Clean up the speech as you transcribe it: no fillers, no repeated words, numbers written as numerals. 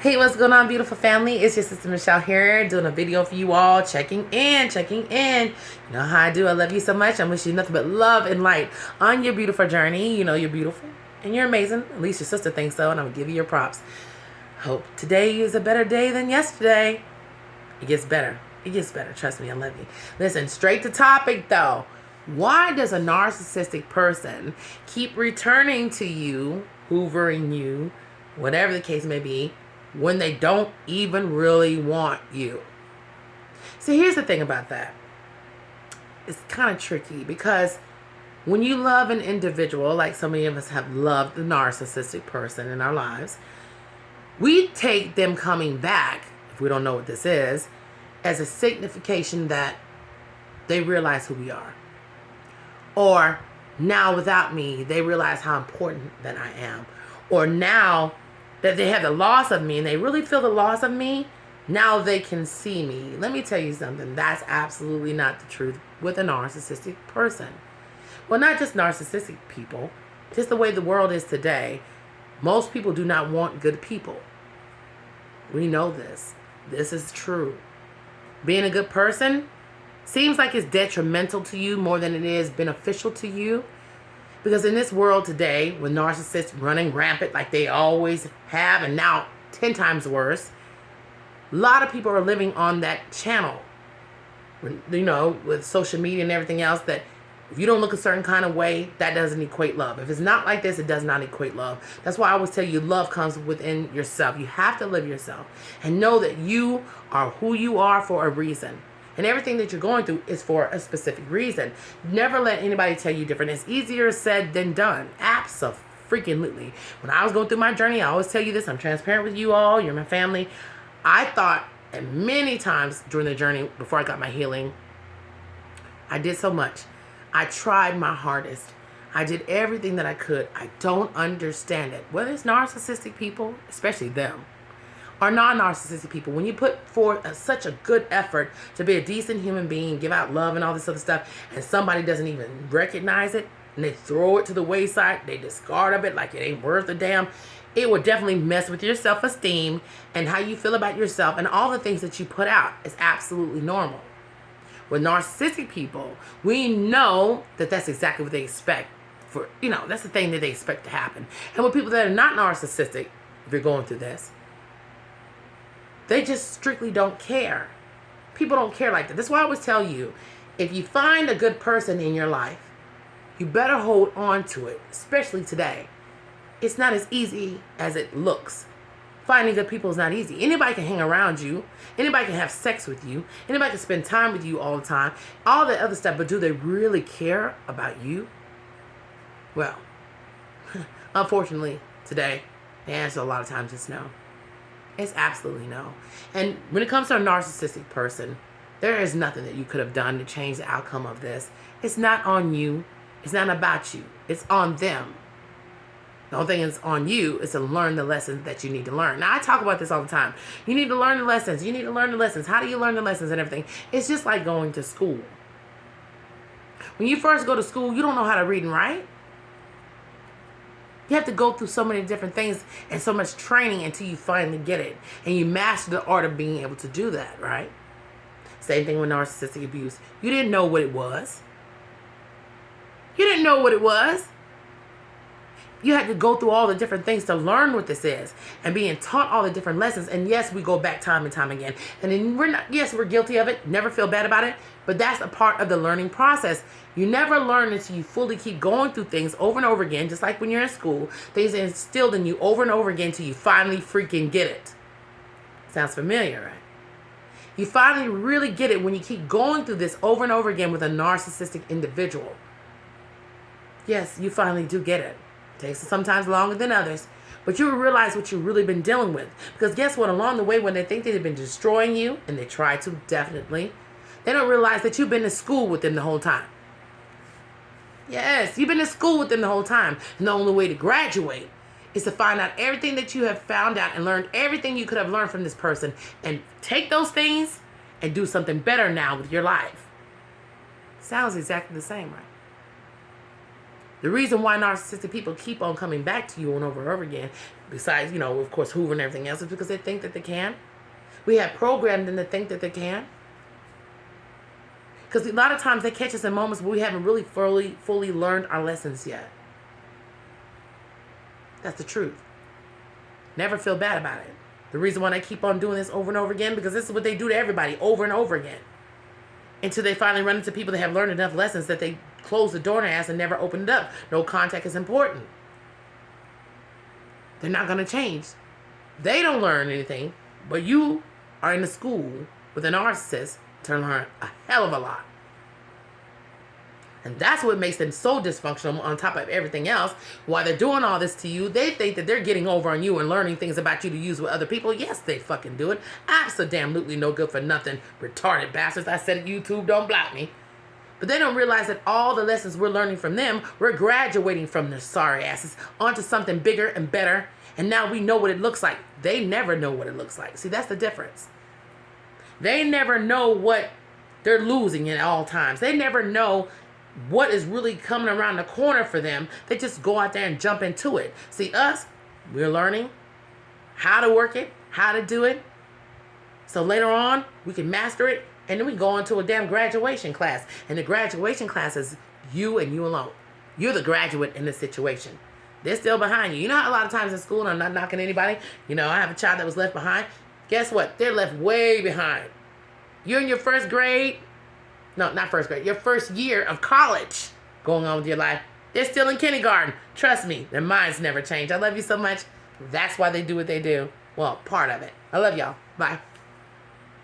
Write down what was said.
Hey, what's going on, beautiful family? It's your sister Michelle here, doing a video for you all, checking in. You know how I do. I love you so much. I'm wishing you nothing but love and light on your beautiful journey. You know you're beautiful and you're amazing. At least your sister thinks so, and I'm going to give you your props. Hope today is a better day than yesterday. It gets better. It gets better. Trust me, I love you. Listen, straight to topic, though. Why does a narcissistic person keep returning to you, hoovering you, whatever the case may be, when they don't even really want you? So here's the thing about that. It's kind of tricky because when you love an individual, like so many of us have loved the narcissistic person in our lives, we take them coming back, if we don't know what this is, as a signification that they realize who we are. Or now without me, they realize how important that I am. Or now that they have the loss of me and they really feel the loss of me, now they can see me. Let me tell you something. That's absolutely not the truth with a narcissistic person. Well, not just narcissistic people, just the way the world is today. Most people do not want good people. We know this. This is true. Being a good person seems like it's detrimental to you more than it is beneficial to you. Because in this world today, with narcissists running rampant like they always have, and now 10 times worse, a lot of people are living on that channel. You know, with social media and everything else, that if you don't look a certain kind of way, that doesn't equate love. If it's not like this, it does not equate love. That's why I always tell you, love comes within yourself. You have to live yourself and know that you are who you are for a reason. And everything that you're going through is for a specific reason. Never let anybody tell you different. It's easier said than done. Abso-freaking-lutely. When I was going through my journey, I always tell you this. I'm transparent with you all. You're my family. I thought, and many times during the journey before I got my healing, I did so much. I tried my hardest. I did everything that I could. I don't understand it. Whether it's narcissistic people, especially them, or non-narcissistic people, when you put forth such a good effort to be a decent human being, give out love and all this other stuff, and somebody doesn't even recognize it, and they throw it to the wayside, they discard of it like it ain't worth a damn, it will definitely mess with your self-esteem and how you feel about yourself, and all the things that you put out is absolutely normal. With narcissistic people, we know that that's exactly what they expect. That's the thing that they expect to happen. And with people that are not narcissistic, if you're going through this, they just strictly don't care. People don't care like that. That's why I always tell you, if you find a good person in your life, you better hold on to it, especially today. It's not as easy as it looks. Finding good people is not easy. Anybody can hang around you. Anybody can have sex with you. Anybody can spend time with you all the time. All that other stuff, but do they really care about you? Well, unfortunately, today, the answer a lot of times is no. It's absolutely no. And when it comes to a narcissistic person, there is nothing that you could have done to change the outcome of this. It's not on you. It's not about you. It's on them. The only thing that's on you is to learn the lessons that you need to learn. Now, I talk about this all the time. You need to learn the lessons. You need to learn the lessons. How do you learn the lessons and everything? It's just like going to school. When you first go to school, you don't know how to read and write. You have to go through so many different things and so much training until you finally get it. And you master the art of being able to do that, right? Same thing with narcissistic abuse. You didn't know what it was. You didn't know what it was. You had to go through all the different things to learn what this is and being taught all the different lessons. And yes, we go back time and time again. And then we're guilty of it. Never feel bad about it. But that's a part of the learning process. You never learn until you fully keep going through things over and over again. Just like when you're in school, things are instilled in you over and over again until you finally freaking get it. Sounds familiar, right? You finally really get it when you keep going through this over and over again with a narcissistic individual. Yes, you finally do get it. Takes sometimes longer than others, but you will realize what you've really been dealing with. Because guess what? Along the way, when they think they've been destroying you, and they try to, definitely, they don't realize that you've been to school with them the whole time. Yes, you've been to school with them the whole time. And the only way to graduate is to find out everything that you have found out and learned everything you could have learned from this person, and take those things and do something better now with your life. Sounds exactly the same, right? The reason why narcissistic people keep on coming back to you and over and over again, besides, of course, Hoover and everything else, is because they think that they can. We have programmed them to think that they can. Because a lot of times they catch us in moments where we haven't really fully learned our lessons yet. That's the truth. Never feel bad about it. The reason why they keep on doing this over and over again, because this is what they do to everybody over and over again. Until they finally run into people that have learned enough lessons that they close the door on their ass and never open it up. No contact is important. They're not going to change. They don't learn anything, but you are in the school with a narcissist to learn a hell of a lot. And that's what makes them so dysfunctional on top of everything else. While they're doing all this to you, they think that they're getting over on you and learning things about you to use with other people. Yes, they fucking do it. Absolutely no good for nothing. Retarded bastards. I said it, YouTube, don't block me. But they don't realize that all the lessons we're learning from them, we're graduating from their sorry asses onto something bigger and better. And now we know what it looks like. They never know what it looks like. See, that's the difference. They never know what they're losing at all times. They never know what is really coming around the corner for them. They just go out there and jump into it. See, us, we're learning how to work it, how to do it. So later on, we can master it, and then we go into a damn graduation class. And the graduation class is you and you alone. You're the graduate in this situation. They're still behind you. You know how a lot of times in school, and I'm not knocking anybody, I have a child that was left behind. Guess what? They're left way behind. You're in your first grade. No, not first grade. Your first year of college going on with your life. They're still in kindergarten. Trust me, their minds never change. I love you so much. That's why they do what they do. Well, part of it. I love y'all. Bye.